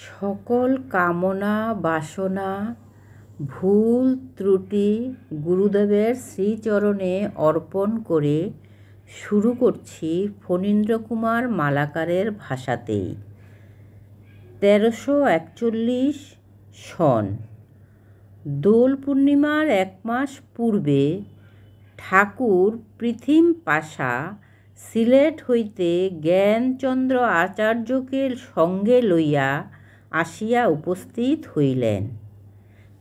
সকল কামনা বাসনা ভুল ত্রুটি গুরুদেবের শ্রীচরণে অর্পণ করে শুরু করছি ফণীন্দ্রকুমার মালাকারের ভাষাতেই। 1341 সন দোল পূর্ণিমার 1 মাস পূর্বে ঠাকুর প্রীথিম পাশা সিলেট হইতে জ্ঞানচন্দ্র আচার্যকে সঙ্গে লইয়া আসিয়া উপস্থিত হইলেন।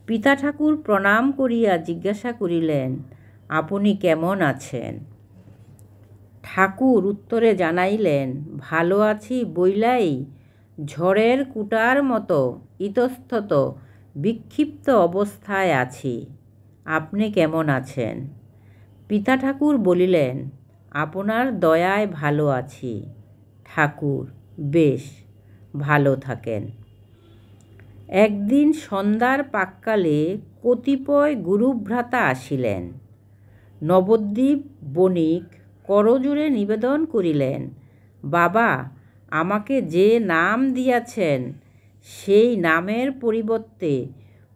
পিতা ঠাকুর প্রণাম করিয়া জিজ্ঞাসা করিলেন, আপনি কেমন আছেন? ঠাকুর উত্তরে জানাইলেন, ভালো আছি বইলাই ঝড়ের কুটার মতো ইতস্তত বিক্ষিপ্ত অবস্থায় আছি। আপনি কেমন আছেন? পিতা ঠাকুর বলিলেন, আপনার দয়ায় ভালো আছি। ঠাকুর, বেশ, ভালো থাকেন। একদিন সন্ধ্যার পাককালে কতিপয় গুরুভ্রাতা আসিলেন। নবদ্বীপ বণিক করজোড়ে নিবেদন করিলেন, বাবা, আমাকে যে নাম দিয়াছেন সেই নামের পরিবর্তে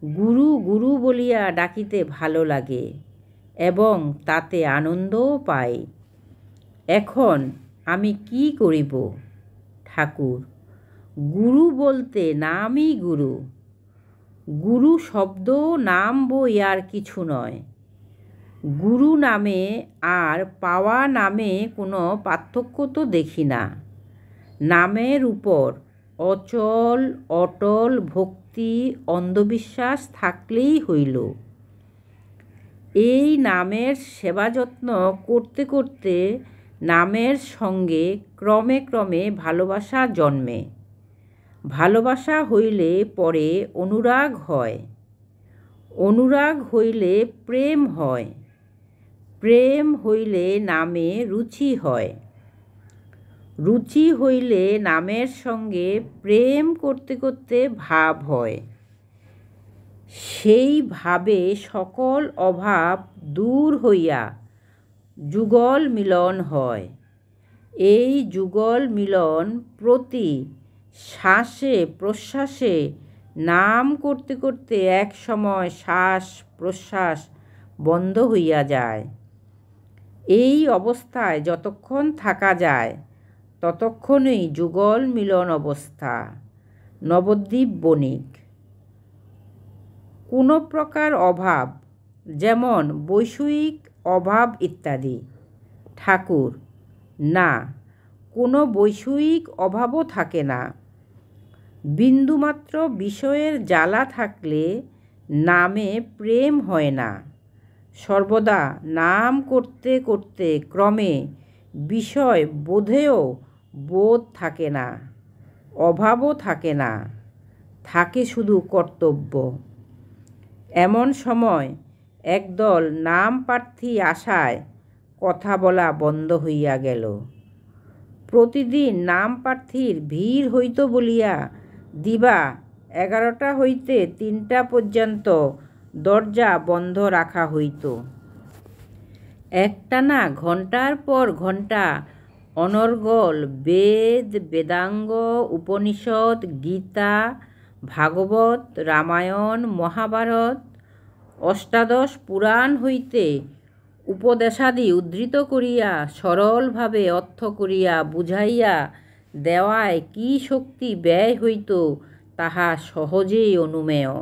গুরু গুরু বলিয়া ডাকিতে ভালো লাগে এবং তাতে আনন্দও পাই। এখন আমি কি করিব? ঠাকুর, গুরু বলতে নামই গুরু। গুরু শব্দ নাম বই আর কিছু নয়। গুরু নামে আর পাওয়া নামে কোনো পার্থক্য তো দেখি না। নামের উপর অচল অটল ভক্তি অন্ধবিশ্বাস থাকলেই হইল। এই নামের সেবা যত্ন করতে করতে নামের সঙ্গে ক্রমে ক্রমে ভালোবাসা জন্মে। ভালোবাসা হইলে পরে অনুরাগ হয়। অনুরাগ হইলে প্রেম হয়। প্রেম হইলে নামে রুচি হয়। রুচি হইলে নামের সঙ্গে প্রেম করতে করতে ভাব হয়। সেই ভাবে সকল অভাব দূর হইয়া যুগল মিলন হয়। এই যুগল মিলন প্রতি শ্বাসে প্রশ্বাসে নাম করতে করতে এক সময় শ্বাস প্রশ্বাস বন্ধ হইয়া যায়। এই অবস্থায় যতক্ষণ থাকা যায় ততক্ষণই যুগল মিলন অবস্থা। নবদ্বীপ বণিক। কোনো প্রকার অভাব, যেমন বৈষয়িক অভাব ইত্যাদি। ঠাকুর, না, কোনো বৈষয়িক অভাবও থাকে না। বিন্দুমাত্র বিষয়ের জ্বালা থাকলে নামে প্রেম হয় না। সর্বদা নাম করতে করতে ক্রমে বিষয় বোধেও বোধ থাকে না, অভাবও থাকে না, থাকে শুধু কর্তব্য। এমন সময় একদল নাম প্রার্থী আসায় কথা বলা বন্ধ হইয়া গেল। প্রতিদিন নাম প্রার্থীর ভিড় হইত বলিয়া দিবা 11টা হইতে 3টা পর্যন্ত দরজা বন্ধ রাখা হইত। একটানা ঘণ্টার পর ঘণ্টা অনর্গল বেদ বেদাঙ্গ উপনিষদ গীতা ভাগবত রামায়ণ মহাভারত অষ্টাদশ পুরাণ হইতে উপদেশাদি উদ্ধৃত করিয়া সরলভাবে অর্থ করিয়া বুঝাইয়া দেওয়ায় কি শক্তি ব্যয় হইত তাহা সহজেই অনুমেয়।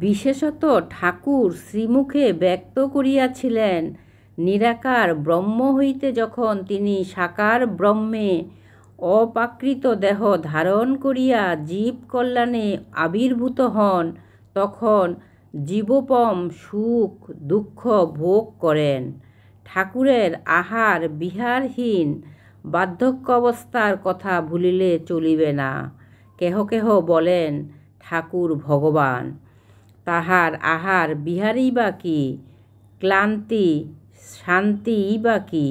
বিশেষত ঠাকুর শ্রীমুখে ব্যক্ত করিয়াছিলেন, নিরাকার ব্রহ্ম হইতে যখন তিনি সাকার ব্রহ্মে অপ্রাকৃত দেহ ধারণ করিয়া জীব কল্যাণে আবির্ভূত হন, তখন জীবোপম সুখ দুঃখ ভোগ করেন। ঠাকুরের আহার বিহারহীন বার্ধক্যাবস্থার কথা ভুলিলে চলিবে না। কেহ কেহ বলেন ঠাকুর ভগবান, তাহার আহার বিহারই বা কি, ক্লান্তি শান্তিই বা কি,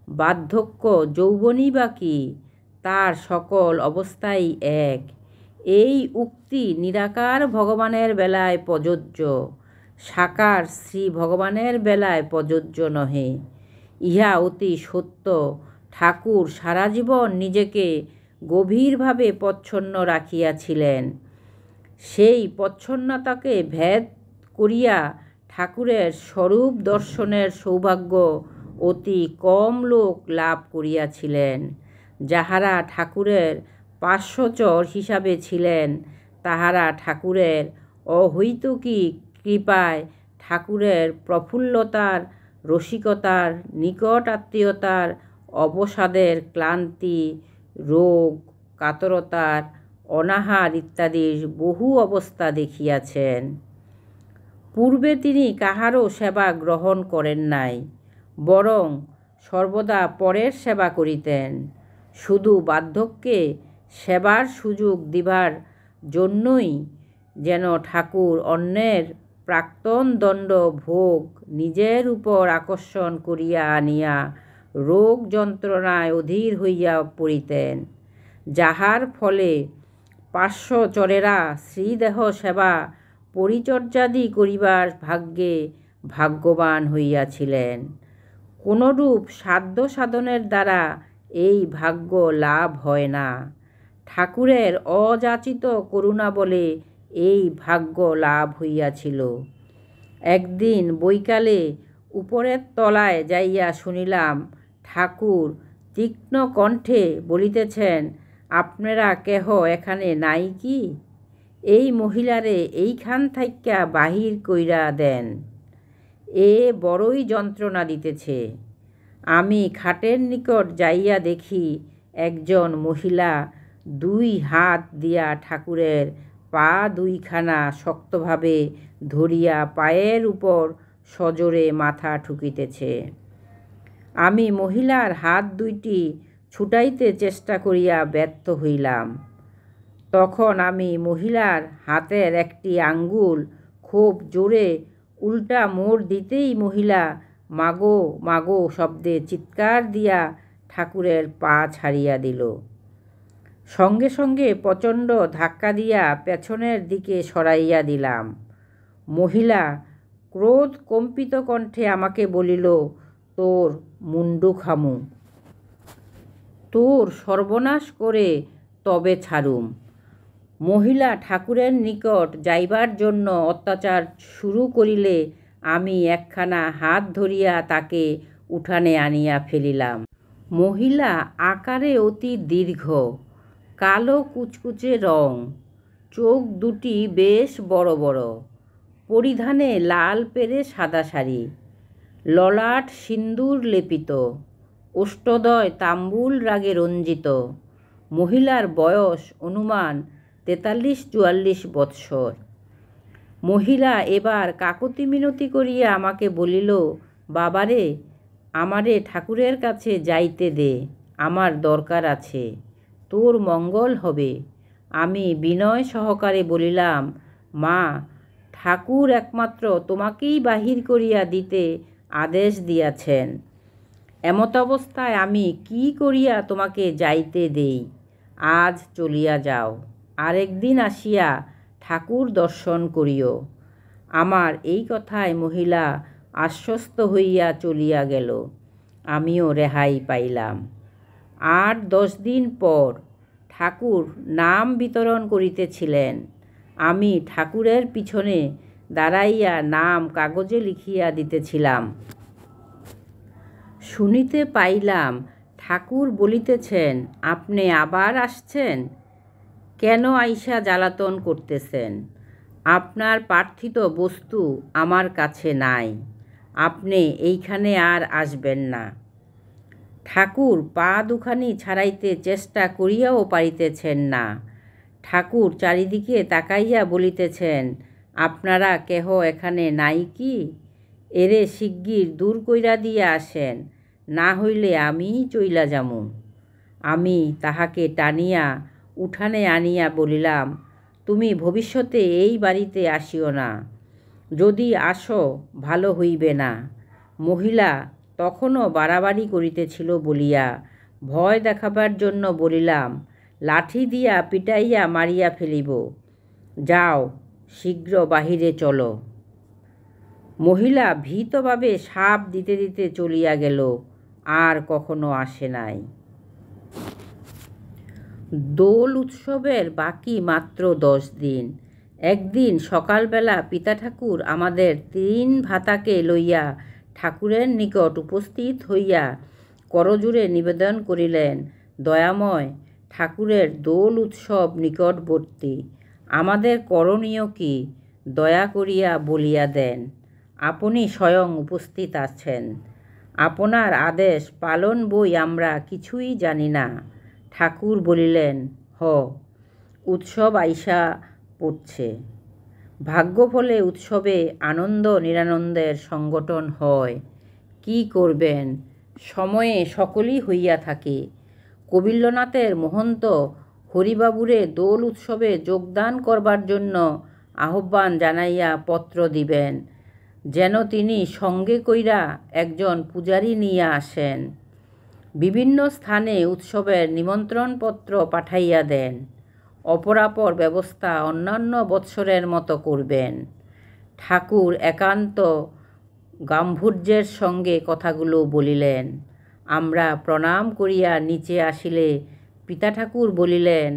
বার্ধক্য যৌবনই বা কি, তার সকল অবস্থাই এক। এই উক্তি নিরাকার ভগবানের বেলায় প্রযোজ্য, সাকার শ্রী ভগবানের বেলায় প্রযোজ্য নহে। ইহা অতি সত্য। ঠাকুর সারা জীবন নিজেকে গভীরভাবে প্রচ্ছন্ন রাখিয়াছিলেন। সেই প্রচ্ছন্নতাকে ভেদ করিয়া ঠাকুরের স্বরূপ দর্শনের সৌভাগ্য অতি কম লোক লাভ করিয়াছিলেন। যাহারা ঠাকুরের পার্শ্বচর হিসাবে ছিলেন, তাহারা ঠাকুরের অহৈতুকী কৃপায়, ঠাকুরের প্রফুল্লতার, রসিকতার, নিকট আত্মীয়তার, অবসাদের, ক্লান্তি, রোগ, কাতরতার, অনাহার ইত্যাদির বহু অবস্থা দেখিয়াছেন। পূর্বে তিনি কাহারও সেবা গ্রহণ করেন নাই, বরং সর্বদা পরের সেবা করিতেন। শুধু বার্ধক্যে সেবার সুযোগ দিবার জন্যই যেন ঠাকুর অন্যের প্রাক্তন দণ্ড ভোগ নিজের উপর আকর্ষণ করিয়া আনিয়া রোগ যন্ত্রণায় অধীর হইয়া পড়িতেন, যাহার ফলে পার্শ্বচরেরা শ্রীদেহ সেবা পরিচর্যাদি করিবার ভাগ্যে ভাগ্যবান হইয়াছিলেন। কোনরূপ সাধ্য সাধনের দ্বারা এই ভাগ্য লাভ হয় না। ঠাকুরের অযাচিত করুণা বলে এই ভাগ্য লাভ হইয়াছিল। একদিন বৈকালে উপরের তলায় যাইয়া শুনিলাম ঠাকুর তীক্ষ্ণ কণ্ঠে বলিতেছেন, আপনারা কেহ এখানে নাই কি? এই মহিলারে এইখান থাইক্কা বাহির কইরা দেন, এ বড়ই যন্ত্রণা দিতেছে। আমি খাটের নিকট যাইয়া দেখি একজন মহিলা দুই হাত দিয়া ঠাকুরের পা দুইখানা শক্তভাবে ধরিয়া পায়ের উপর সজোরে মাথা ঠুকিতেছে। আমি মহিলার হাত দুইটি ছুটাইতে চেষ্টা করিয়া ব্যর্থ হইলাম। তখন আমি মহিলার হাতের একটি আঙ্গুল খুব জোরে উল্টা মোড় দিতেই মহিলা মাগো মাগো শব্দে চিৎকার দিয়া ঠাকুরের পা ছাড়িয়া দিল। সঙ্গে সঙ্গে প্রচণ্ড ধাক্কা দিয়া পেছনের দিকে সরাইয়া দিলাম। মহিলা ক্রোধ কম্পিত কণ্ঠে আমাকে বলিল, তোর মুন্ডু খামু, তোর সর্বনাশ করে তবে ছাড়ুম। মহিলা ঠাকুরের নিকট যাইবার জন্য অত্যাচার শুরু করিলে আমি একখানা হাত ধরিয়া তাকে উঠানে আনিয়া ফেলিলাম। মহিলা আকারে অতি দীর্ঘ, কালো কুচকুচে রং, চোখ দুটি বেশ বড় বড়, পরিধানে লাল পেরে সাদা শাড়ি, ললাট সিন্দুর লেপিত, ওষ্ঠদ্বয় তাম্বুল রাগে রঞ্জিত। মহিলার বয়স অনুমান 43-44 বৎসর। মহিলা এবার কাকুতি মিনতি করিয়া আমাকে বলিল, বাবারে, আমারে ঠাকুরের কাছে যাইতে দে, আমার দরকার আছে, তোর মঙ্গল হবে। আমি বিনয় সহকারে বলিলাম, মা, ঠাকুর একমাত্র তোমাকেই বাহির করিয়া দিতে আদেশ দিয়াছেন। এমতাবস্থায় আমি কি করিয়া তোমাকে যাইতে দেই? আজ চলিয়া যাও, আরেকদিন আসিয়া ঠাকুর দর্শন করিও। আমার এই কথায় মহিলা আশ্বস্ত হইয়া চলিয়া গেল। আমিও রেহাই পাইলাম। 8-10 দিন পর ঠাকুর নাম বিতরণ করিতেছিলেন। আমি ঠাকুরের পিছনে দাঁড়াইয়া নাম কাগজে লিখিয়া দিতেছিলাম। শুনিতে পাইলাম ঠাকুর বলিতেছেন, আপনি আবার আসছেন? কেন আইসা জ্বালাতন করতেছেন? আপনার প্রার্থিত বস্তু আমার কাছে নাই, আপনি এইখানে আর আসবেন না। ঠাকুর পা দুখানি ছাড়াইতে চেষ্টা করিয়াও পারিতেছেন না। ঠাকুর চারিদিকে তাকাইয়া বলিতেছেন, আপনারা কেহ এখানে নাই কি? এরে শিগগির দূর কইরা দিয়া আসেন, না হইলে আমিই চইলা যামু। আমি তাহাকে টানিয়া উঠানে আনিয়া বলিলাম, তুমি ভবিষ্যতে এই বাড়িতে আসিও না, যদি আসো ভালো হইবে না। মহিলা তখনও বাড়াবাড়ি করিতেছিল বলিয়া ভয় দেখাবার জন্য বলিলাম, লাঠি দিয়া পিটাইয়া মারিয়া ফেলিব, যাও শীঘ্র বাহিরে চলো। মহিলা ভীতভাবে সাপ দিতে দিতে চলিয়া গেল, আর কখনো আসে নাই। দোল উৎসবের বাকি মাত্র 10 দিন। একদিন সকালবেলা পিতা ঠাকুর আমাদের 3 ভাতাকে লইয়া ঠাকুরের নিকট উপস্থিত হইয়া করজোড়ে নিবেদন করিলেন, দয়াময় ঠাকুরের দোল উৎসব নিকটবর্তী, আমাদের করণীয় কি দয়া করিয়া বলিয়া দেন। আপনি স্বয়ং উপস্থিত আছেন, আপনার আদেশ পালন বই আমরা কিছুই জানি না। ঠাকুর বলিলেন, উৎসব আইসা পড়ছে। ভাগ্যফলে উৎসবে আনন্দ নিরানন্দের সংগঠন হয়। কি করবেন, সময়ে সকলই হইয়া থাকে। কবিল্যনাথের মহন্ত হরিবাবুরে দোল উৎসবে যোগদান করবার জন্য আহ্বান জানাইয়া পত্র দিবেন, যেন তিনি সঙ্গে কইরা একজন পূজারী নিয়ে আসেন। বিভিন্ন স্থানে উৎসবের নিমন্ত্রণপত্র পাঠাইয়া দেন। অপরাপর ব্যবস্থা অন্যান্য বৎসরের মতো করবেন। ঠাকুর একান্ত গাম্ভীর্যের সঙ্গে কথাগুলো বলিলেন। আমরা প্রণাম করিয়া নিচে আসিলে পিতা ঠাকুর বলিলেন,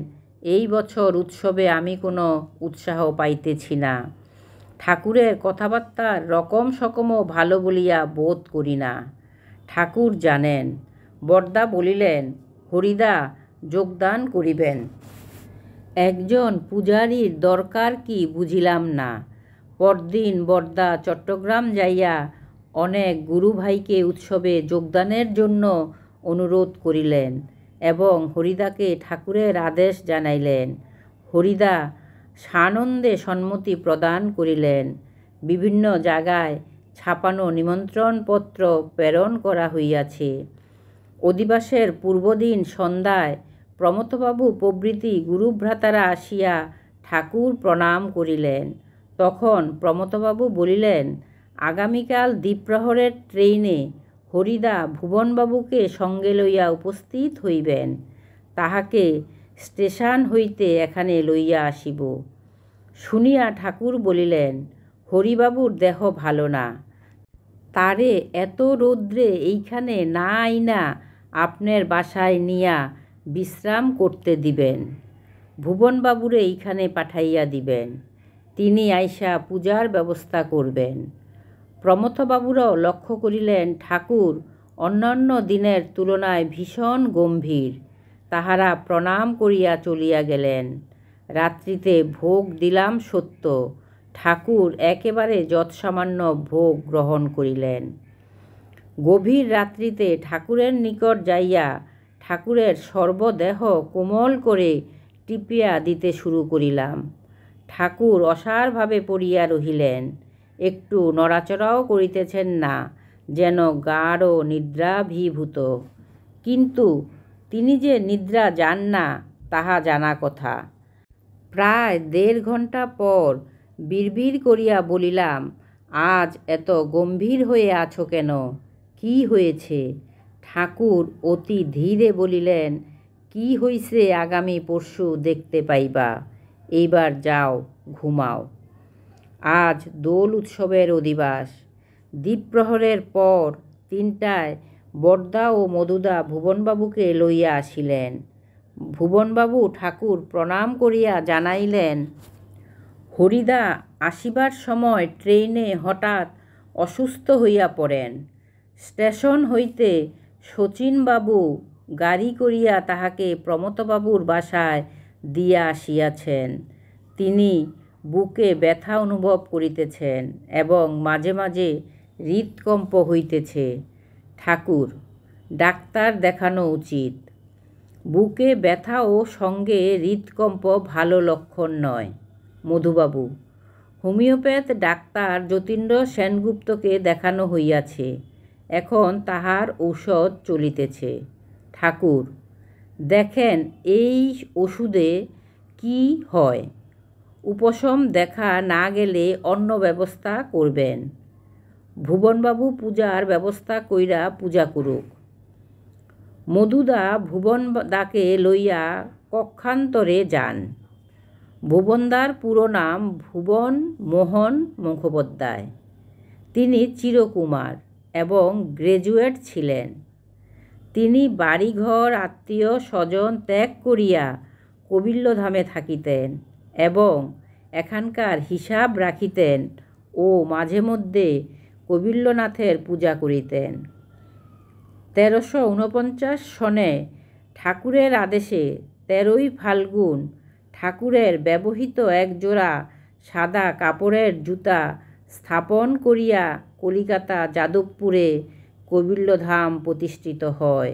এই বছর উৎসবে আমি কোনো উৎসাহ পাইতেছি না। ঠাকুরের কথাবার্তার রকম সকমও ভালো বলিয়া বোধ করি না। ঠাকুর জানেন। বরদা বলিলেন, হরিদা যোগদান করিবেন। একজন পূজারীর দরকার কি বুঝিলাম না। পরদিন বরদা চট্টগ্রাম যাইয়া অনেক গুরুভাইকে উৎসবে যোগদানের জন্য অনুরোধ করিলেন এবং হরিদাকে ঠাকুরের আদেশ জানাইলেন। হরিদা সানন্দে সম্মতি প্রদান করিলেন। বিভিন্ন জায়গায় ছাপানো নিমন্ত্রণপত্র প্রেরণ করা হইয়াছে। অধিবাসের পূর্বদিন সন্ধ্যায় প্রমথবাবু প্রভৃতি গুরুভ্রাতারা আসিয়া ঠাকুর প্রণাম করিলেন। তখন প্রমথবাবু বলিলেন, আগামীকাল দ্বিপ্রহরের ট্রেনে হরিদা ভুবনবাবুকে সঙ্গে লইয়া উপস্থিত হইবেন। তাহাকে স্টেশন হইতে এখানে লইয়া আসিব। শুনিয়া ঠাকুর বলিলেন, হরিবাবুর দেহ ভালো না, তারে এত রৌদ্রে এইখানে না আইনা আপনার বাসায় নিয়া বিশ্রাম করতে দিবেন। ভুবনবাবুরে এইখানে পাঠাইয়া দিবেন, তিনি আইসা পূজার ব্যবস্থা করবেন। প্রমথবাবুরাও লক্ষ্য করিলেন ঠাকুর অন্যান্য দিনের তুলনায় ভীষণ গম্ভীর। তাহারা প্রণাম করিয়া চলিয়া গেলেন। রাত্রিতে ভোগ দিলাম সত্য, ঠাকুর একেবারে যৎসামান্য ভোগ গ্রহণ করিলেন। গভীর রাত্রিতে ঠাকুরের নিকট যাইয়া ঠাকুরের সর্বদেহ কোমল করে টিপিয়া দিতে শুরু করিলাম। ঠাকুর অসাড়ভাবে পড়িয়া রহিলেন, একটু নড়াচড়াও করিতেছেন না, যেন গাঢ় নিদ্রাভিভূত। কিন্তু তিনি যে নিদ্রা যান না তাহা জানা কথা। প্রায় 1.5 ঘণ্টা পর বিড়বিড় করিয়া বলিলাম, আজ এত গম্ভীর হয়ে আছো কেন, কি হয়েছে? ঠাকুর অতি ধীরে বলিলেন, কি হইছে আগামী পরশু দেখতে পাইবা, এইবার যাও ঘুমাও। আজ দোল উৎসবের অধিবাস। দ্বিপ্রহরের পর 3টায় বরদা ও মধুদা ভুবনবাবুকে লইয়া আসিলেন। ভুবনবাবু ঠাকুর প্রণাম করিয়া জানাইলেন, হরিদা আসিবার সময় ট্রেনে হঠাৎ অসুস্থ হইয়া পড়েন। স্টেশন হইতে শচীনবাবু গাড়ি করিয়া তাহাকে প্রমথবাবুর বাসায় দিয়া আসিয়াছেন। তিনি বুকে ব্যথা অনুভব করিতেছেন এবং মাঝে মাঝে হৃৎকম্প হইতেছে। ঠাকুর, ডাক্তার দেখানো উচিত। বুকে ব্যথা ও সঙ্গে হৃৎকম্প ভালো লক্ষণ নয়। মধুবাবু, হোমিওপ্যাথ ডাক্তার যতীন্দ্র সেনগুপ্তকে দেখানো হইয়াছে, এখন তাহার ঔষধ চলিতেছে। ঠাকুর, দেখেন এই ওষুধে কি হয়। উপশম দেখা না গেলে অন্য ব্যবস্থা করবেন। ভুবনবাবু পূজার ব্যবস্থা কইরা পূজা করুক। মধুদা ভুবনদাকে লইয়া কক্ষান্তরে যান। ভুবনদার পুরো নাম ভুবন মোহন মুখোপাধ্যায়। তিনি চিরকুমার এবং গ্র্যাজুয়েট ছিলেন। তিনি বাড়িঘর আত্মীয় স্বজন ত্যাগ করিয়া কবিল্লধামে থাকিতেন এবং এখানকার হিসাব রাখিতেন ও মাঝে মধ্যে কবিল্লনাথের পূজা করিতেন। 1349 সনে ঠাকুরের আদেশে 13ই ফাল্গুন ঠাকুরের ব্যবহৃত একজোড়া সাদা কাপড়ের জুতা স্থাপন করিয়া কলিকাতা যাদবপুরে কবিল্লধাম প্রতিষ্ঠিত হয়।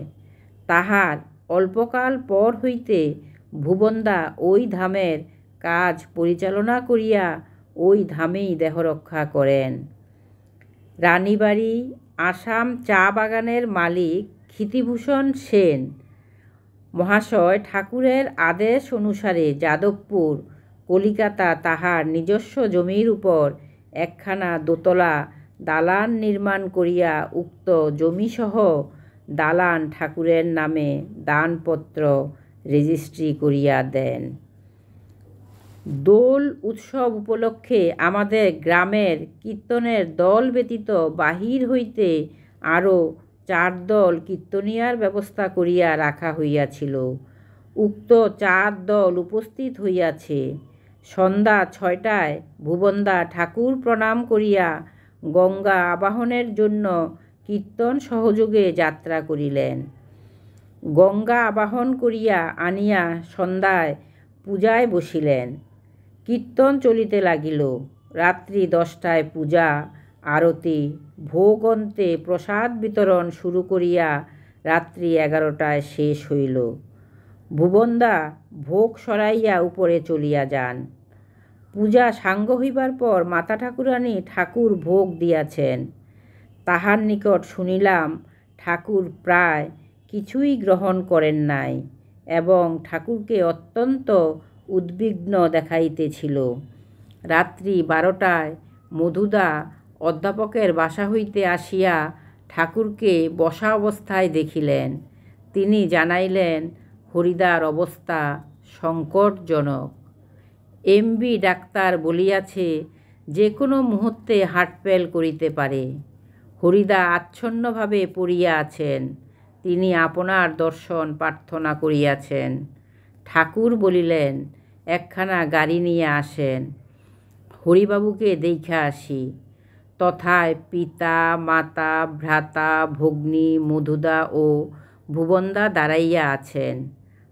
তাহার অল্পকাল পর হইতে ভুবনদা ওই ধামের কাজ পরিচালনা করিয়া ওই ধামেই দেহরক্ষা করেন। রানীবাড়ি আসাম চা বাগানের মালিক ক্ষিতিভূষণ সেন মহাশয় ঠাকুরের আদেশ অনুসারে যাদবপুর কলিকাতা তাহার নিজস্ব জমির উপর একখানা দোতলা দালান নির্মাণ করিয়া উক্ত জমিসহ দালান ঠাকুরের নামে দানপত্র রেজিস্ট্রি করিয়া দেন। দোল উৎসব উপলক্ষে আমাদের গ্রামের কীর্তনের দল ব্যতীত বাহির হইতে আরও 4 দল কীর্তনিয়ার ব্যবস্থা করিয়া রাখা হইয়াছিল। উক্ত 4 দল উপস্থিত হইয়াছে। সন্ধ্যা 6টায় ভুবনদা ঠাকুর প্রণাম করিয়া গঙ্গা আবাহনের জন্য কীর্তন সহযোগে যাত্রা করিলেন। গঙ্গা আবাহন করিয়া আনিয়া সন্ধ্যায় পূজায় বসিলেন। কীর্তন চলিতে লাগিল। রাত্রি 10টায় পূজা, আরতি, ভোগ অন্তে প্রসাদ বিতরণ শুরু করিয়া রাত্রি 11টায় শেষ হইল। ভুবনদা ভোগ সরাইয়া উপরে চলিয়া যান। পূজা সাঙ্গ হইবার পর মাতা ঠাকুরানী ঠাকুর ভোগ দিয়াছেন। তাহার নিকট শুনিলাম ঠাকুর প্রায় কিছুই গ্রহণ করেন নাই এবং ঠাকুরকে অত্যন্ত উদ্বিগ্ন দেখাইতেছিল। রাত্রি 12টায় মধুদা অধ্যাপকের বাসা হইতে আসিয়া ঠাকুরকে বসা অবস্থায় দেখিলেন। তিনি জানাইলেন হরিদার অবস্থা সংকটজনক। এমবি ডাক্তার বলিয়াছে যে কোনো মুহূর্তে হার্টফেল করিতে পারে। হরিদা আচ্ছন্নভাবে পড়িয়া আছেন। তিনি আপনার দর্শন প্রার্থনা করিয়াছেন। ঠাকুর বলিলেন একখানা গাড়ি নিয়ে আসেন, হরিবাবুকে দেইখা আসি। তথায় পিতা মাতা ভ্রাতা ভগ্নী মধুদা ও ভুবনদা দাঁড়াইয়া আছেন।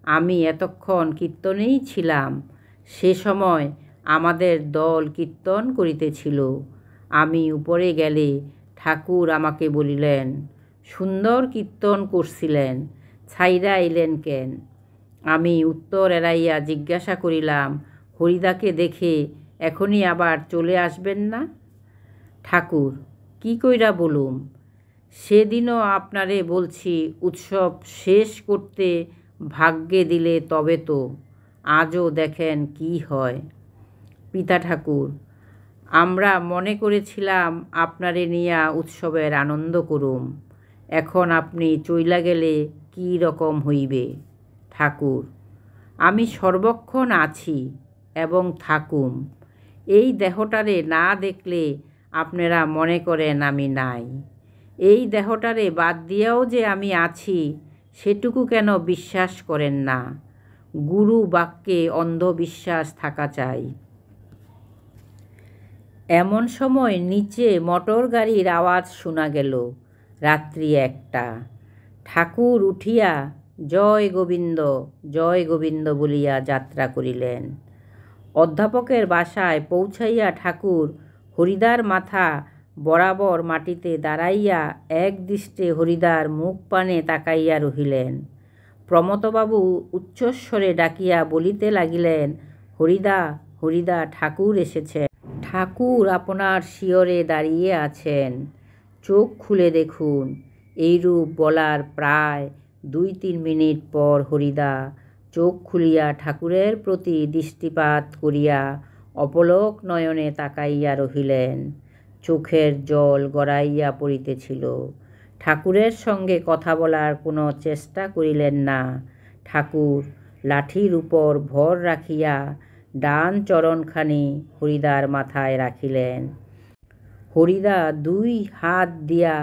আমি এতক্ষণ কীর্তনেই ছিলাম। সে সময় আমাদের দল কীর্তন করিতেছিল। আমি উপরে গেলে ঠাকুর আমাকে বলিলেন, সুন্দর কীর্তন করছিলেন, ছাইরা এলেন কেন? আমি উত্তর এড়াইয়া জিজ্ঞাসা করিলাম, হরিদাকে দেখে এখনই আবার চলে আসবেন না? ঠাকুর, কি কইরা বলুম? সেদিনও আপনারে বলছি উৎসব শেষ করতে ভাগ্যে দিলে তবে তো। আজও দেখেন কি হয়। পিতা ঠাকুর, আমরা মনে করেছিলাম আপনারে নিয়া উৎসবের আনন্দ করুম। এখন আপনি চইলা গেলে কি রকম হইবে? ঠাকুর, আমি সর্বক্ষণ আছি এবং থাকুম। এই দেহটারে না দেখলে আপনারা মনে করেন আমি নাই। এই দেহটারে বাদ দিয়াও যে আমি আছি সেটুকু কেন বিশ্বাস করেন না? গুরু বাক্যে অন্ধবিশ্বাস থাকা চাই। এমন সময় নিচে মোটর গাড়ির আওয়াজ শোনা গেল। রাত্রি 1টা। ঠাকুর উঠিয়া জয় গোবিন্দ বলিয়া যাত্রা করিলেন। অধ্যাপকের বাসায় পৌঁছাইয়া ঠাকুর হরিদার মাথা বরাবর মাটিতে দাঁড়াইয়া একদৃষ্টে হরিদার মুখ পানে তাকাইয়া রহিলেন। প্রমথবাবু উচ্চস্বরে ডাকিয়া বলিতে লাগিলেন, হরিদা, হরিদা, ঠাকুর এসেছেন। ঠাকুর আপনার শিয়রে দাঁড়িয়ে আছেন, চোখ খুলে দেখুন। এইরূপ বলার প্রায় 2-3 মিনিট পর হরিদা চোখ খুলিয়া ঠাকুরের প্রতি দৃষ্টিপাত করিয়া অপলক নয়নে তাকাইয়া রহিলেন। চোখের জল গড়াইয়া পড়িতেছিল। ঠাকুরের সঙ্গে কথা বলার কোনো চেষ্টা করিলেন না। ঠাকুর লাঠির উপর ভর রাখিয়া ডান চরণখানি হরিদার মাথায় রাখিলেন। হরিদা 2 হাত দিয়া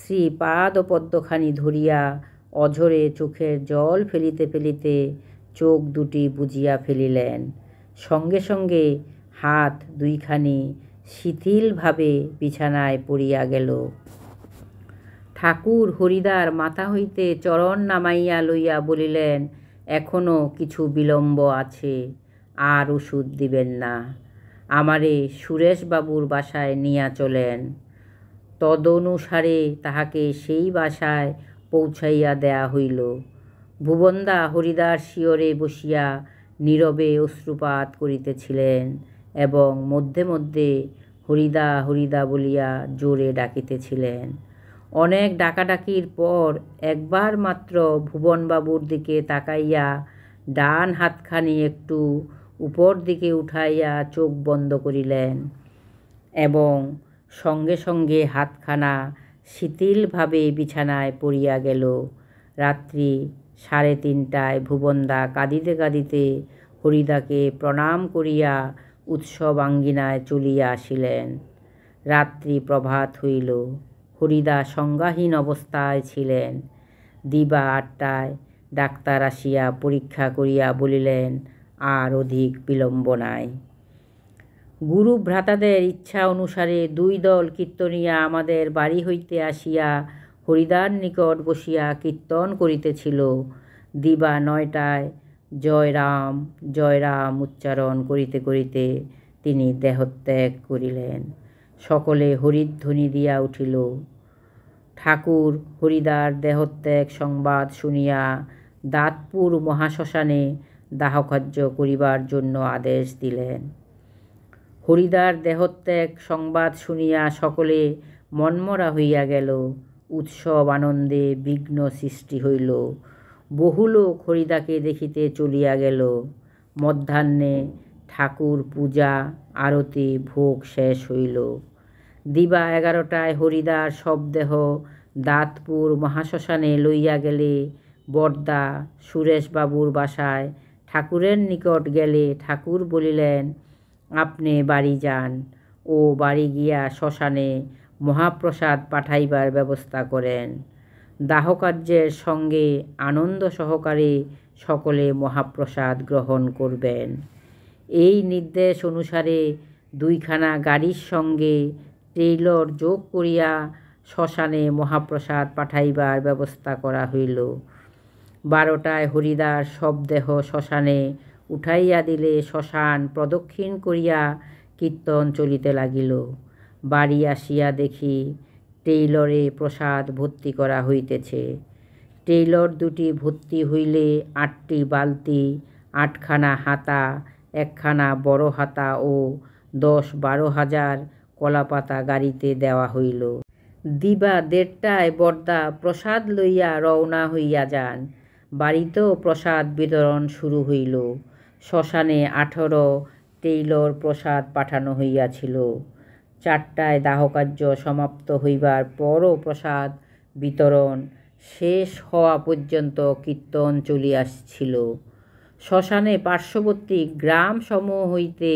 শ্রীপাদপদ্মখানি ধরিয়া অঝরে চোখের জল ফেলিতে ফেলিতে চোখ দুটি বুজিয়া ফেলিলেন। সঙ্গে সঙ্গে হাত দুইখানি শিথিলভাবে বিছানায় পড়িয়া গেল। ঠাকুর হরিদার মাথা হইতে চরণ নামাইয়া লইয়া বলিলেন, এখনও কিছু বিলম্ব আছে, আর ওষুধ দিবেন না। আমারে সুরেশবাবুর বাসায় নিয়া চলেন। তদনুসারে তাহাকে সেই বাসায় পৌঁছাইয়া দেয়া হইল। ভুবনদা হরিদার শিয়রে বসিয়া নীরবে অশ্রুপাত করিতেছিলেন এবং মধ্যে মধ্যে হরিদা হরিদা বলিয়া জোরে ডাকিতেছিলেন। অনেক ডাকাডাকির পর একবার মাত্র ভুবনবাবুর দিকে তাকাইয়া ডান হাতখানি একটু উপর দিকে উঠাইয়া চোখ বন্ধ করিলেন এবং সঙ্গে সঙ্গে হাতখানা শিথিলভাবে বিছানায় পড়িয়া গেল। রাত্রি 3:30টায় ভুবনদা কাঁদিতে কাঁদিতে হরিদাকে প্রণাম করিয়া উৎসবাঙ্গিনায় চলিয়া আসিলেন। রাত্রি প্রভাত হইল। হরিদা সংজ্ঞাহীন অবস্থায় ছিলেন। দিবা 8টায় ডাক্তার আসিয়া পরীক্ষা করিয়া বলিলেন, আর অধিক বিলম্ব নাই। গুরু ভ্রাতাদের ইচ্ছা অনুসারে 2 দল কীর্তনিয়া আমাদের বাড়ি হইতে আসিয়া হরিদার নিকট বসিয়া কীর্তন করিতেছিল। দিবা 9টায় জয় রাম জয় রাম উচ্চারণ করিতে করিতে তিনি দেহত্যাগ করিলেন। সকলে হরিধ্বনি দিয়া উঠিল। ঠাকুর হরিদার দেহত্যাগ সংবাদ শুনিয়া দাঁতপুর মহাশ্মশানে দাহকার্য করিবার জন্য আদেশ দিলেন। হরিদার দেহত্যাগ সংবাদ শুনিয়া সকলে মনমরা হইয়া গেল। উৎসব আনন্দে বিঘ্ন সৃষ্টি হইল। বহু লোক হরিদাকে দেখিতে চলিয়া গেল। মধ্যাহ্নে ঠাকুর পূজা আরতি ভোগ শেষ হইল। দিবা 11টায় হরিদার শবদেহ দাঁতপুর মহাশ্মশানে লইয়া গেলে বরদা সুরেশবাবুর বাসায় ঠাকুরের নিকট গেলে ঠাকুর বলিলেন, আপনি বাড়ি যান ও বাড়ি গিয়া শ্মশানে মহাপ্রসাদ পাঠাইবার ব্যবস্থা করেন। দাহকার্যের সঙ্গে আনন্দ সহকারে সকলে মহাপ্রসাদ গ্রহণ করবেন। এই নির্দেশ অনুসারে 2খানা গাড়ির সঙ্গে ট্রেইলর যোগ করিয়া শ্মশানে মহাপ্রসাদ পাঠাইবার ব্যবস্থা করা হইল। 12টায় হরিদার শবদেহ শ্মশানে উঠাইয়া দিলে শ্মশান প্রদক্ষিণ করিয়া কীর্তন চলিতে লাগিল। বাড়ি আসিয়া দেখি ট্রেইলরে প্রসাদ ভর্তি করা হইতেছে। ট্রেইলর 2টি ভর্তি হইলে 8টি বালতি, 8খানা হাতা, 1খানা বড় হাতা ও 10-12 হাজার কলাপাতা গাড়িতে দেওয়া হইল। দিবা 1:30টায় বরদা প্রসাদ লইয়া রওনা হইয়া যান। বাড়িতেও প্রসাদ বিতরণ শুরু হইল। শ্মশানে 18 ট্রেইলর প্রসাদ পাঠানো হইয়াছিল। 4টায় দাহকার্য সমাপ্ত হইবার পরও প্রসাদ বিতরণ শেষ হওয়া পর্যন্ত কীর্তন চলিয়াছিল। শ্মশানে পার্শ্ববর্তী গ্রাম সমূহ হইতে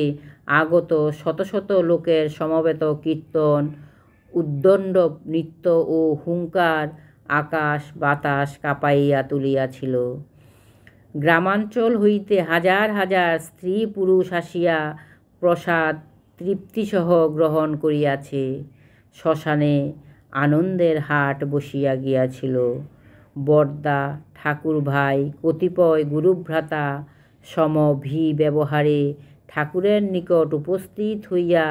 আগত শত শত লোকের সমবেত কীর্তন, উদ্দণ্ড নৃত্য ও হুঙ্কার আকাশ বাতাস কাঁপাইয়া তুলিয়াছিল। গ্রামাঞ্চল হইতে হাজার হাজার স্ত্রী পুরুষ আসিয়া প্রসাদ তৃপ্তিসহ গ্রহণ করিয়াছে। শ্মশানে আনন্দের হাট বসিয়া গিয়াছিল। বরদা ঠাকুর ভাই কতিপয় গুরুভ্রাতা সমভি ব্যবহারে ঠাকুরের নিকট উপস্থিত হইয়া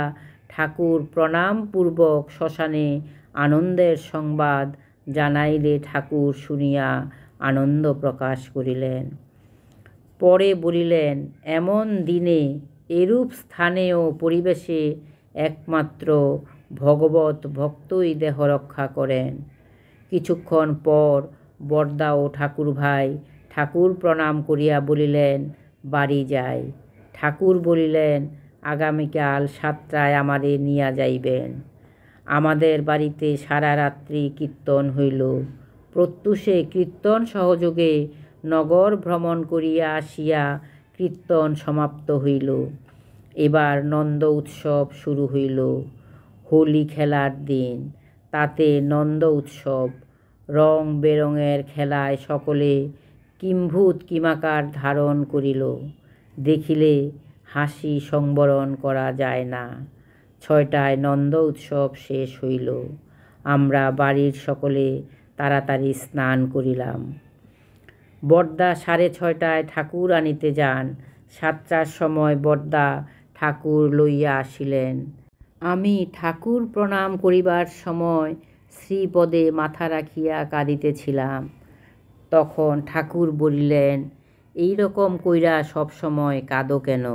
ঠাকুর প্রণামপূর্বক শ্মশানে আনন্দের সংবাদ জানাইলে ঠাকুর শুনিয়া আনন্দ প্রকাশ করিলেন। পরে বলিলেন, এমন দিনে এরূপ স্থানে ও পরিবেশে একমাত্র ভগবত ভক্তই দেহ রক্ষা করেন। কিছুক্ষণ পর বরদা ও ঠাকুর ভাই ঠাকুর প্রণাম করিয়া বলিলেন, বাড়ি যাই। ঠাকুর বলিলেন, আগামীকাল 7টায় আমারে নিয়া যাইবেন। আমাদের বাড়িতে সারা রাত্রি কীর্তন হইল। প্রত্যুষে কীর্তন সহযোগে নগর ভ্রমণ করিয়া আসিয়া কীর্তন সমাপ্ত হইল। এবার নন্দ উৎসব শুরু হইল। হোলি খেলার দিন, তাতে নন্দ উৎসব। রং বেরঙের খেলায় সকলে কিম্ভূত কিমাকার ধারণ করিল। দেখিলে হাসি সংবরণ করা যায় না। 6টায় নন্দ উৎসব শেষ হইল। আমরা বাড়ির সকলে তাড়াতাড়ি স্নান করিলাম। বরদা 6:30টায় ঠাকুর আনিতে যান। 7টার সময় বরদা ঠাকুর লইয়া আসিলেন। আমি ঠাকুর প্রণাম করিবার সময় শ্রীপদে মাথা রাখিয়া কাঁদিতেছিলাম। তখন ঠাকুর বলিলেন, এই রকম কইরা সবসময় কাঁদো কেন?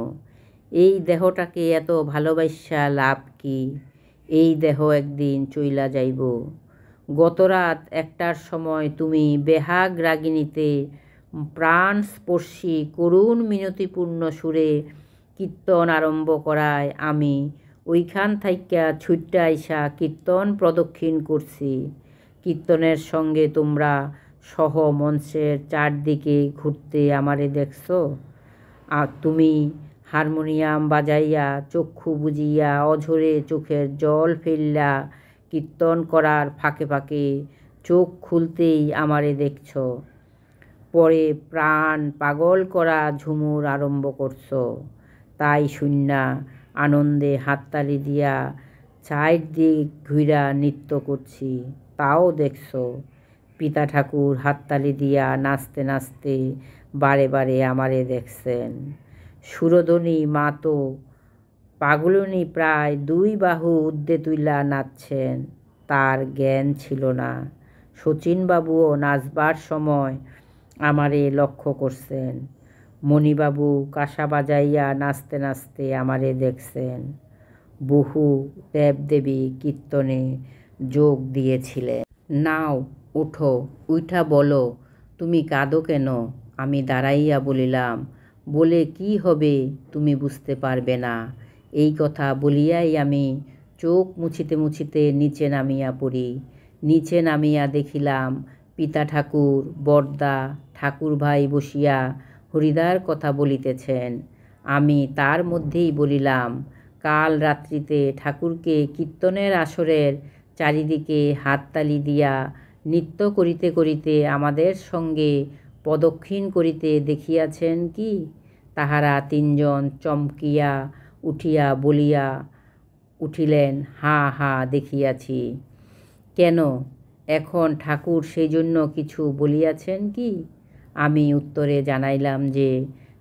এই দেহটাকে এত ভালোবাসা লাভ কি? এই দেহ একদিন চইলা যাইব। গতরাত 1টার সময় তুমি বেহাগ রাগিণীতে প্রাণস্পর্শী করুণ মিনতিপূর্ণ সুরে কীর্তন আরম্ভ করায় আমি ওইখান থাইক্কা ছুট্টা আইসা কীর্তন প্রদক্ষিণ করছি। কীর্তনের সঙ্গে তোমরা সহ মঞ্চের চারদিকে ঘুরতে আমারে দেখছ। আর তুমি হারমোনিয়াম বাজাইয়া চক্ষু বুজিয়া অঝরে চোখের জল ফেললা কীর্তন করার ফাঁকে ফাঁকে চোখ খুলতেই আমারে দেখছ। পরে প্রাণ পাগল করা ঝুমুর আরম্ভ করছ। তাই শুন্না আনন্দে হাততালি দিয়া চারদিক ঘুইরা নৃত্য করছি, তাও দেখছ। পিতা ঠাকুর হাততালি দিয়া নাচতে নাচতে বারে বারে আমারে দেখছেন। সুরধনী মা তো পাগলনী প্রায় 2 বাহু উদ্যে তুইলা নাচছেন, তার জ্ঞান ছিল না। শচীনবাবুও নাচবার সময় আমারে লক্ষ্য করছেন। মণিবাবু কাঁসা বাজাইয়া নাচতে নাচতে আমারে দেখছেন। বহু দেবদেবী কীর্তনে যোগ দিয়েছিলেন। নাও ওঠো, উইঠা বলো, তুমি কাঁদো কেন? আমি দাঁড়াইয়া বলিলাম, বলে কি হবে তুমি বুঝতে পারবে না। এই কথা বলিয়াই আমি চোখ মুছিতে মুছিতে নিচে নামিয়া পড়ি। নিচে নামিয়া দেখিলাম পিতা ঠাকুর, বরদা, ঠাকুর ভাই বসিয়া হরিদার কথা বলিতেছেন। আমি তার মধ্যেই বলিলাম, কাল রাত্রিতে ঠাকুরকে কীর্তনের আসরের চারিদিকে হাততালি দিয়া নৃত্য করিতে করিতে আমাদের সঙ্গে প্রদক্ষিণ করিতে দেখিয়াছেন কি? তাহারা 3 জন চমকিয়া উঠিয়া বলিয়া উঠিলেন, হাঁ হাঁ দেখিয়াছি। কেন, এখন ঠাকুর সেই জন্য কিছু বলিয়াছেন কি? আমি উত্তরে জানাইলাম যে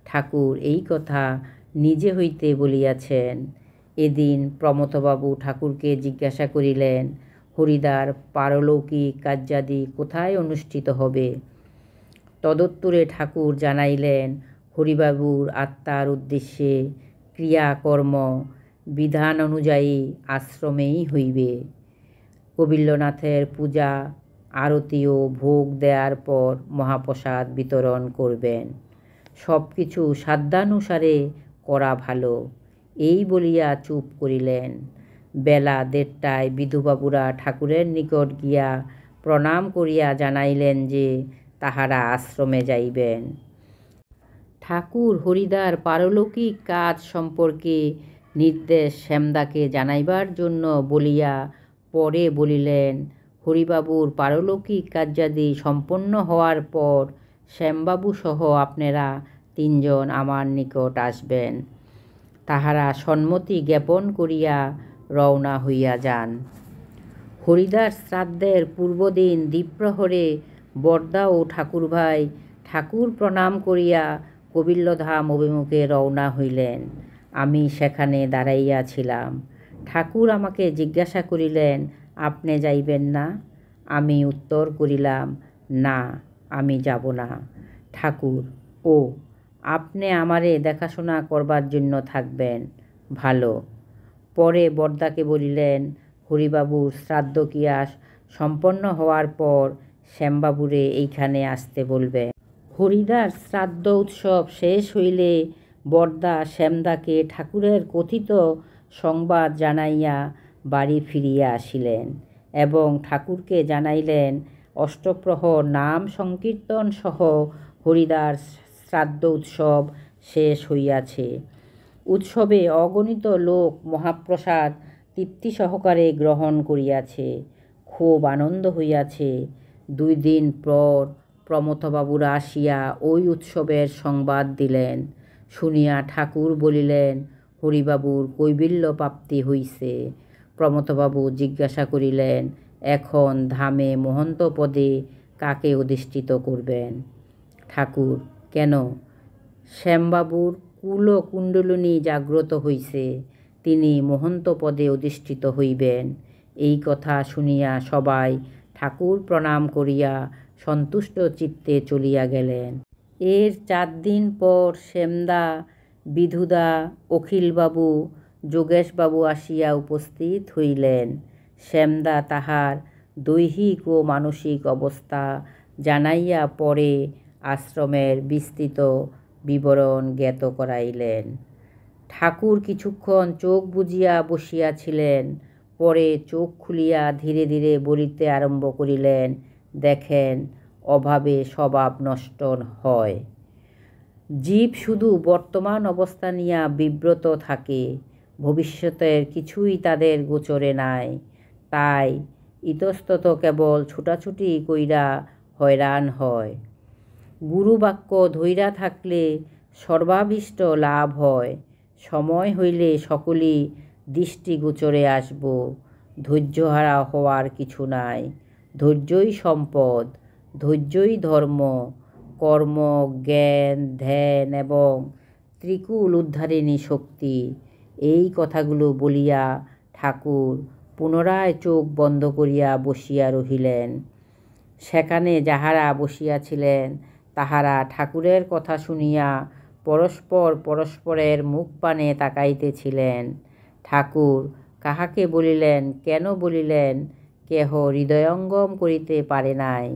ঠাকুর এই কথা নিজে হইতে বলিয়াছেন। এদিন প্রমথবাবু ঠাকুরকে জিজ্ঞাসা করিলেন, হরিদার পারলৌকিক কার্যাদি কোথায় অনুষ্ঠিত হবে? তদুত্তরে ঠাকুর জানাইলেন, হরিবাবুর আত্মার উদ্দেশ্যে ক্রিয়াকর্ম বিধান অনুযায়ী আশ্রমেই হইবে। কবিল্যনাথের পূজা আরতি ও ভোগ দেওয়ার পর মহাপ্রসাদ বিতরণ করবেন। সব কিছু সাধ্যানুসারে করা ভালো। এই বলিয়া চুপ করিলেন। বেলা 1:30টায় বিধুবাবুরা ঠাকুরের নিকট গিয়া প্রণাম করিয়া জানাইলেন যে তাহারা আশ্রমে যাইবেন। ঠাকুর হরিদার পারলৌকিক কাজ সম্পর্কে নির্দেশ শ্যামদাকে জানাইবার জন্য বলিয়া পরে বলিলেন, হরিবাবুর পারলৌকিক কার্যাদি সম্পন্ন হওয়ার পর শ্যামবাবু সহ আপনারা 3 জন আমার নিকট আসবেন। তাহারা সম্মতি জ্ঞাপন করিয়া রওনা হইয়া যান। হরিদার শ্রাদ্ধের পূর্বদিন দ্বিপ্রহরে বরদা ও ঠাকুরভাই ঠাকুর প্রণাম করিয়া কবিল্যধাম অভিমুখে রওনা হইলেন। আমি সেখানে দাঁড়াইয়াছিলাম। ঠাকুর আমাকে জিজ্ঞাসা করিলেন, আপনি যাইবেন না? আমি উত্তর করিলাম, না, আমি যাব না। ঠাকুর, ও, আপনি আমারে দেখাশোনা করবার জন্য থাকবেন, ভালো। পরে বরদাকে বলিলেন, হরিবাবুর শ্রাদ্ধক্রিয়া সম্পন্ন হওয়ার পর শ্যামবাবুরে এইখানে আসতে বলবেন। হরিদার শ্রাদ্ধ উৎসব শেষ হইলে বরদা শ্যামদাকে ঠাকুরের কথিত সংবাদ জানাইয়া বাড়ি ফিরিয়া আসিলেন এবং ঠাকুরকে জানাইলেন অষ্টপ্রহর নাম সংকীর্তন সহ হরিদার শ্রাদ্ধ উৎসব শেষ হইয়াছে। উৎসবে অগণিত লোক মহাপ্রসাদ তৃপ্তি সহকারে গ্রহণ করিয়াছে। খুব আনন্দ হইয়াছে। 2 দিন পর প্রমথবাবুরা আসিয়া ওই উৎসবের সংবাদ দিলেন। শুনিয়া ঠাকুর বলিলেন, হরিবাবুর কৈবল্য প্রাপ্তি হইছে। প্রমথবাবু জিজ্ঞাসা করিলেন, এখন ধামে মহন্ত পদে কাকে অধিষ্ঠিত করবেন? ঠাকুর, কেন? শ্যামবাবুর কুলকুণ্ডলিনী জাগ্রত হইছে, তিনি মহন্ত পদে অধিষ্ঠিত হইবেন। এই কথা শুনিয়া সবাই ঠাকুর প্রণাম করিয়া সন্তুষ্ট চিত্তে চলিয়া গেলেন। এর 4 দিন পর শ্যামদা, বিধুদা, অখিলবাবু, যোগেশবাবু আসিয়া উপস্থিত হইলেন। শ্যামদা তাহার দৈহিক ও মানসিক অবস্থা জানাইয়া পরে আশ্রমের বিস্তৃত বিবরণ জ্ঞাত করাইলেন। ঠাকুর কিছুক্ষণ চোখ বুজিয়া বসিয়াছিলেন, পরে চোখ খুলিয়া ধীরে ধীরে বলিতে আরম্ভ করিলেন, দেখেন, অভাবে স্বভাব নষ্ট হয়। জীব শুধু বর্তমান অবস্থা নিয়া বিব্রত থাকে, ভবিষ্যতের কিছুই তাদের গোচরে নাই। তাই ইতস্তত কেবল ছুটাছুটি কইরা হয়রান হয়। গুরুবাক্য ধইরা থাকলে সর্বাভীষ্ট লাভ হয়। সময় হইলে সকলই দৃষ্টিগোচরে আসব। ধৈর্যহারা হওয়ার কিছু নাই। ধৈর্যই সম্পদ, ধৈর্যই ধর্ম, কর্ম, জ্ঞান, ধ্যান এবং ত্রিকুল উদ্ধারিণী শক্তি। এই কথাগুলো বলিয়া ঠাকুর পুনরায় চোখ বন্ধ করিয়া বসিয়া রহিলেন। সেখানে যাহারা বসিয়াছিলেন তাহারা ঠাকুরের কথা শুনিয়া পরস্পর পরস্পরের মুখপানে তাকাইতেছিলেন। ঠাকুর কাহাকে বলিলেন, কেন বলিলেন, কেহ হৃদয়ঙ্গম করিতে পারে নাই।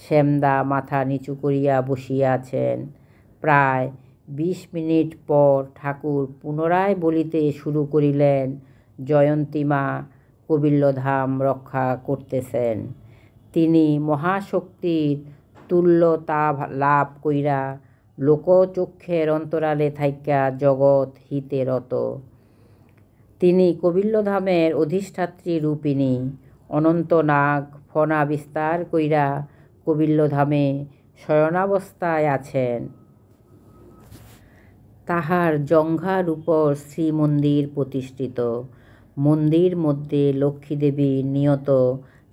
শ্যামদা মাথা নিচু করিয়া বসিয়াছেন। প্রায় 20 মিনিট পর ঠাকুর পুনরায় বলিতে শুরু করিলেন, জয়ন্তীমা কবিল্লধাম রক্ষা করতেছেন। তিনি মহাশক্তির তুল্যতা লাভ কইরা লোকচক্ষের অন্তরালে থাইকা জগৎ হিতে রত। তিনি কবিল্লধামের অধিষ্ঠাত্রী রূপিণী। অনন্ত নাগ ফণা বিস্তার কইরা কবিল্লধামে শয়নাবস্থায় আছেন। তাহার জঙ্ঘার উপর শ্রীমন্দির প্রতিষ্ঠিত। মন্দির মধ্যে লক্ষ্মীদেবী নিয়ত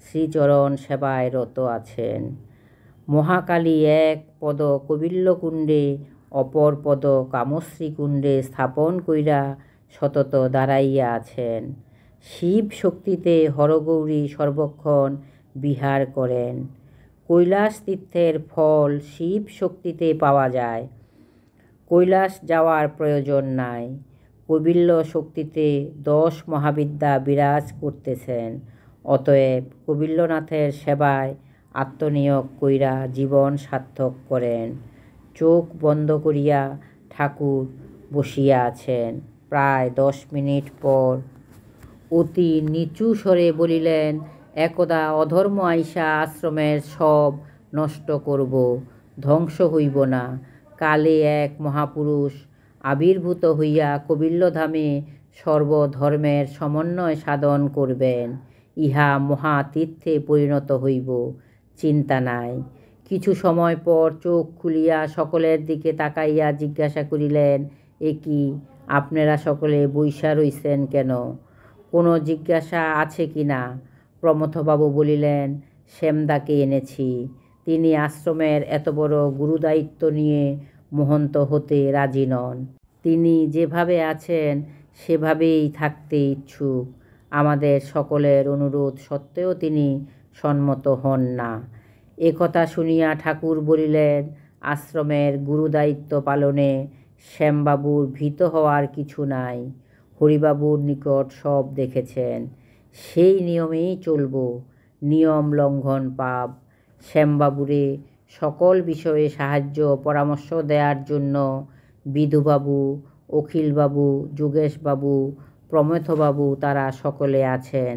শ্রীচরণ সেবায় রত আছেন। মহাকালী এক পদ কবিল্লকুণ্ডে, অপর পদ কামশ্রীকুণ্ডে স্থাপন কইরা সতত দাঁড়াইয়া আছেন। শিব শক্তিতে হরগৌরী সর্বক্ষণ বিহার করেন। কৈলাস তীর্থের ফল শিব শক্তিতে পাওয়া যায়। কৈলাস যাওয়ার প্রয়োজন নাই। কবিল্ল শক্তিতে 10 মহাবিদ্যা বিরাজ করতেছেন। অতএব কবিল্লনাথের সেবায় আত্মনিয়োগ কইরা জীবন সার্থক করেন। চোখ বন্ধ করিয়া ঠাকুর বসিয়া আছেন। প্রায় 10 মিনিট পর অতি নিচু স্বরে বলিলেন, একদা অধর্ম আইসা আশ্রমের সব নষ্ট করব, ধ্বংস হইব না। কালে এক মহাপুরুষ আবির্ভূত হইয়া কবিল্লধামে সর্বধর্মের সমন্বয় সাধন করবেন। ইহা মহাতীর্থে পরিণত হইব, চিন্তা নাই। কিছু সময় পর চোখ খুলিয়া সকলের দিকে তাকাইয়া জিজ্ঞাসা করিলেন, এ কি, আপনারা সকলে বইসা রইছেন কেন? কোনো জিজ্ঞাসা আছে কি না? প্রমথবাবু বলিলেন, শ্যামদাকে এনেছি। তিনি আশ্রমের এত বড় গুরুদায়িত্ব নিয়ে মহন্ত হতে রাজি নন। তিনি যেভাবে আছেন সেভাবেই থাকতে ইচ্ছুক। আমাদের সকলের অনুরোধ সত্ত্বেও তিনি সম্মত হন না। একথা শুনিয়া ঠাকুর বলিলেন, আশ্রমের গুরুদায়িত্ব পালনে শ্যামবাবুর ভীত হওয়ার কিছু নাই। হরিবাবুর নিকট সব দেখেছেন, সেই নিয়মেই চলব। নিয়ম লঙ্ঘন পাপ। শ্যামবাবুরে সকল বিষয়ে সাহায্য পরামর্শ দেওয়ার জন্য বিধুবাবু, অখিলবাবু, যোগেশবাবু, প্রমথবাবু তারা সকলে আছেন।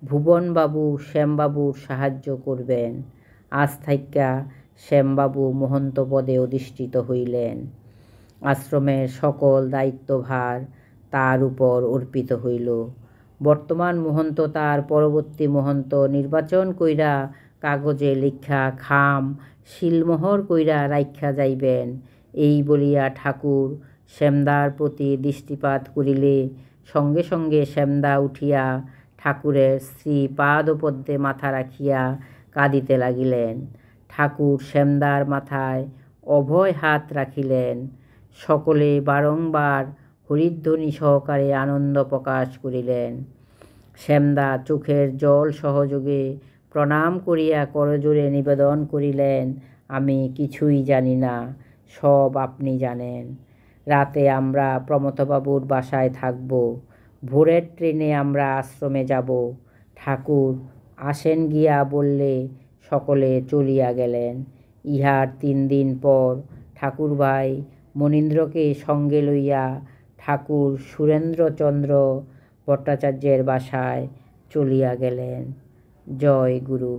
ভুবনবাবু শ্যামবাবুর সাহায্য করবেন। আজ থাইকা শ্যামবাবু মহন্ত পদে অধিষ্ঠিত হইলেন। আশ্রমের সকল দায়িত্বভার তার উপর অর্পিত হইল। বর্তমান মহন্ত তার পরবর্তী মহন্ত নির্বাচন কইরা কাগজে লিখা খাম শিলমোহর কইরা রাইখা যাইবেন। এই বলিয়া ঠাকুর শ্যামদার প্রতি দৃষ্টিপাত করিলে সঙ্গে সঙ্গে শ্যামদা উঠিয়া ঠাকুরের শ্রীপাদপদ্মে মাথা রাখিয়া কাঁদিতে লাগিলেন। ঠাকুর শ্যামদার মাথায় অভয় হাত রাখিলেন। সকলে বারংবার হরিধ্বনি সহকারে আনন্দ প্রকাশ করিলেন। শ্যামদা চোখের জল সহযোগে প্রণাম করিয়া করজোড়ে নিবেদন করিলেন, আমি কিছুই জানি না, সব আপনি জানেন। রাতে আমরা প্রমথবাবুর বাসায় থাকব। ভোরের ট্রেনে আমরা আশ্রমে যাব। ঠাকুর আসেন গিয়া বললে সকলে চলিয়া গেলেন। ইহার 3 দিন পর ঠাকুরভাই মনীন্দ্রকে সঙ্গে লইয়া ঠাকুর সুরেন্দ্রচন্দ্র ভট্টাচার্যের বাসায় চলিয়া গেলেন। জয় গুরু।